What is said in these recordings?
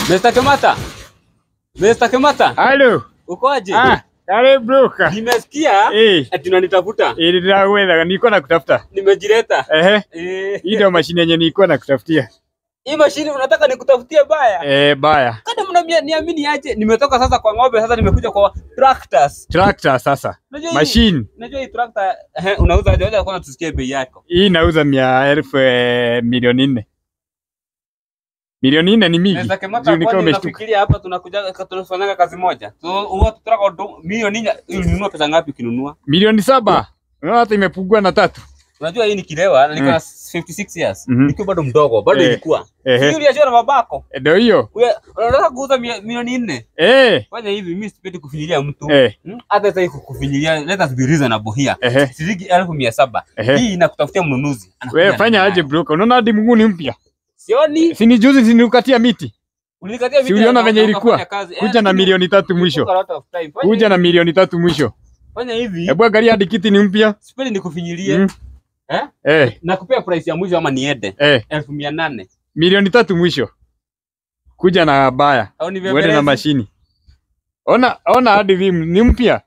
Mr. Kamata. Mr. Kamata. Halo. Ukoaje? Karibu broker. Nimesikia ati unanitafuta. Nilikuwa nilikuwa nakutafuta. Nimejileta. Hii ndio mashine yenye nilikuwa nakutafutia. Hii mashine unataka nikutafutie baya? Baya. Kada mnaniamini aje? Nimetoka sasa kwa ng'ombe, sasa nimekuja kwa tractors. Tractor sasa. Machine. Unajua hii tractor unauza aje? Wacha kwanza tusikie bei yako. Hii nauza 100,000 milioni 4. Milioni 4 ni mingi. Naweza kemata kwa nafikiria hapa tunakuja tunafanya kazi moja. So huwa tutaka milioni 4 ununua pesa ngapi ukinunua? Milioni 7. Unaona hata imepungua na 3. Unajua hii ni kilewa, nilikuwa 56 years. Nikiwa bado mdogo, bado ilikuwa. Sio uliachana na babako. Ndio hiyo. Unataka kuuza milioni 4? Fanya hivi, mimi sipendi kufinyilia mtu. Hata sasa kufinyilia, let us be reasonable here. Shilingi 1700. Hii inakutafutia mnunuzi. Wewe fanya aje broker? Unaona hadi mguu ni mpya. Sioni. Si ni juzi sinikukatia miti. Ulikatia miti. Si uliona venye ilikuwa? Kuja na milioni 3 mwisho. Kuja na milioni 3 mwisho. Fanya hivi. Hebu angalia hadi kiti ni mpya. Sipendi nikufinyilie. Nakupea price ya mwisho ama niende? 1800. Milioni 3 mwisho. Kuja na baya. Uende na mashini. Ona hadi vimu ni mpya.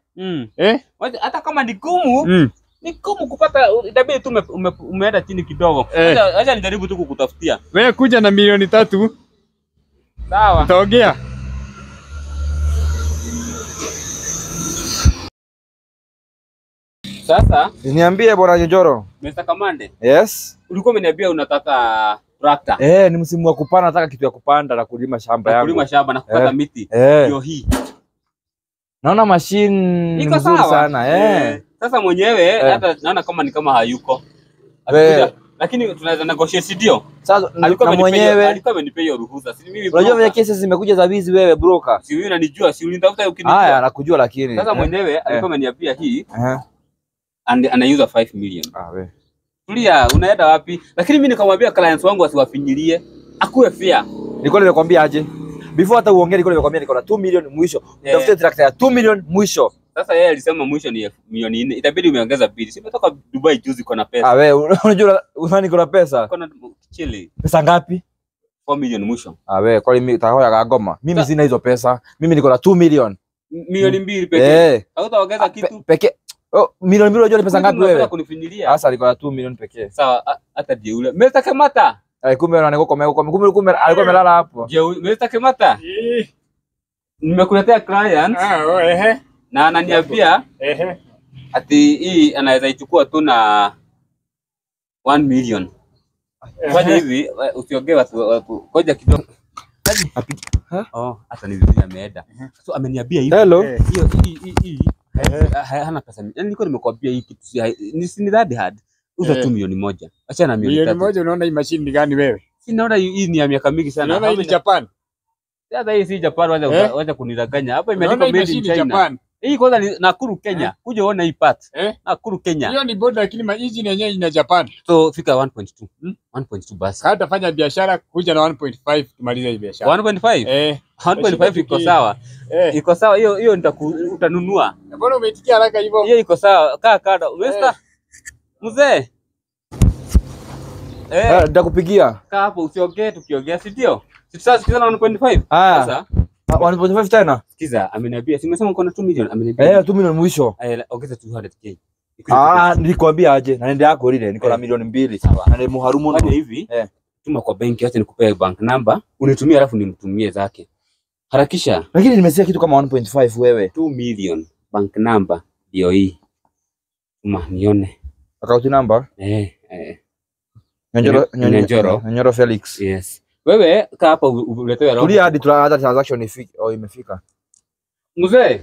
Hata kama ni gumu. Ni gumu kupata, itabidi tu umeenda chini kidogo. Acha nijaribu tu kukutafutia. Wewe kuja na milioni 3. Sawa. Utaongea. Sasa niambie bwana Njoro. Mr. Kamande. Yes. Ulikuwa umeniambia unataka tractor. Ni msimu wa kupanda, nataka kitu ya kupanda na kulima shamba yangu. Kulima shamba na kukata miti. Ndio hii. Naona machine ni nzuri sana. Sasa mwenyewe hata naona kama ni kama hayuko. Lakini tunaweza negotiate ndio. Sasa alikuwa mwenyewe alikuwa amenipea hiyo ruhusa. Si mimi. Unajua vile kesi zimekuja za wizi wewe broker. Si wewe unanijua, si ulinitafuta ukinijua. Haya nakujua lakini. Sasa mwenyewe alikuwa ameniambia hii. Anauza 5 million. Wewe. Tulia, unaenda wapi? Lakini mimi nikamwambia clients wangu wasiwafinyilie. Akuwe fair. Nilikuwa nimekwambia aje? Before hata uongee nilikuwa nimekwambia niko na 2 million mwisho. Tafute tractor ya 2 million mwisho. Sasa yeye alisema mwisho ni milioni 4. Itabidi umeongeza bili. Simetoka Dubai juzi kuna pesa. Wewe unajua unani kuna pesa? Kuna chili. Pesa ngapi? 4 million mwisho. Wewe kwa nini utahoya kagoma? Mimi sina hizo pesa. Mimi niko na 2 million. Milioni 2 pekee. Hautaongeza kitu? Pekee. Milioni 2 unajua ni pesa ngapi wewe? Kunifinyilia. Sasa niko na 2 million pekee. Sawa, hata je ule. Mr. Kamata. Kumbe kumbe alikuwa amelala hapo. Je, Mr. Kamata? Nimekuletea client. Na ananiambia ati hii anaweza ichukua tu na 1 million. Fanya hivi, usiongee watu ngoja kidogo. Hata ni vizuri ameenda. So ameniambia hivi. Hello. Hii hana pesa. Yaani nilikuwa nimekwambia hii kitu ni that hard. Uza 2 milioni moja. Acha na milioni 3. Milioni moja unaona hii machine ni gani wewe? Si naona hii ni ya miaka mingi sana. Unaona hii ni Japan. Sasa hii si Japan, wacha kunidanganya. Hapa imeandikwa made in China. Hii kwanza ni Nakuru Kenya. Kuja uone hii part. Nakuru Kenya. Hiyo ni boda lakini hizi yenyewe ina Japan. So fika 1.2. 1.2 basi. Hata fanya biashara kuja na 1.5 tumalize hii biashara. 1.5? 1.5 iko sawa. Iko sawa. Hiyo utanunua. Mbona umeitikia haraka hivyo? Hiyo iko sawa. Kaa kada. Mr. Mzee. Nitakupigia. Kaa hapo usiongee tukiongea si ndio? Sasa sikiza na 1.5. Sasa 1.5 tena. Sikiza, ameniambia simesema uko na 2 million, ameniambia 2 million mwisho. Ongeza 200k. Nilikwambia aje na nende yako lile niko na milioni 2. Na ni muharumu ndio hivi. Tuma kwa benki, acha nikupe bank number, unitumie alafu nimtumie zake. Harakisha. Lakini nimesikia kitu kama 1.5 wewe. 2 million bank number ndio hii. Tuma nione. Account number? Njoro Felix. Yes. Wewe kaa hapa uletewe roho. Tulia hadi tunaanza transaction ifike imefika. Mzee,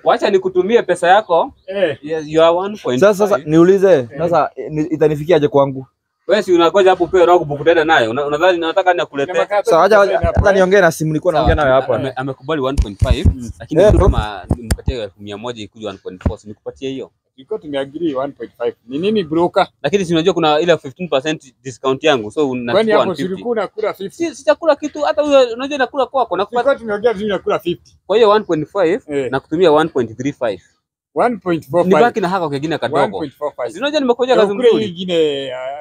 wacha nikutumie pesa yako. You are 1.5. Sasa niulize, sasa itanifikiaje kwangu? Wewe si unakoja hapo upewe roho kubukutenda nayo. Unadhani nataka nikuletee? Sasa hata niongee na simu nilikuwa naongea nawe hapa. Amekubali 1.5 lakini kama nimpatie 100 ikuje 1.4 si nikupatie hiyo. Iko tumeagree 1.5. Ni nini broker? Lakini si unajua kuna ile 15% discount yangu. So unachukua 150. Kwani hapo silikuwa nakula 50? Si chakula kitu hata wewe unajua nakula kwako na kwa tumeongea vizuri nakula 50. Kwa hiyo 1.5 na kutumia 1.35. 1.45. Nibaki na haka kingine kadogo. 1.45. Unajua nimekuja kazi nzuri. Kule nyingine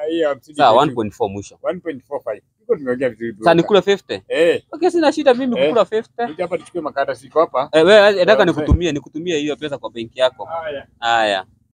hii 50. Sawa 1.4 mwisho. 1.45. Tuko tumeongea vizuri bro. Sasa nikula 50. Okay, sina shida mimi kukula 50. Ndio hapa tuchukue makata siko hapa. Wewe nataka nikutumie hiyo pesa kwa benki yako. Haya.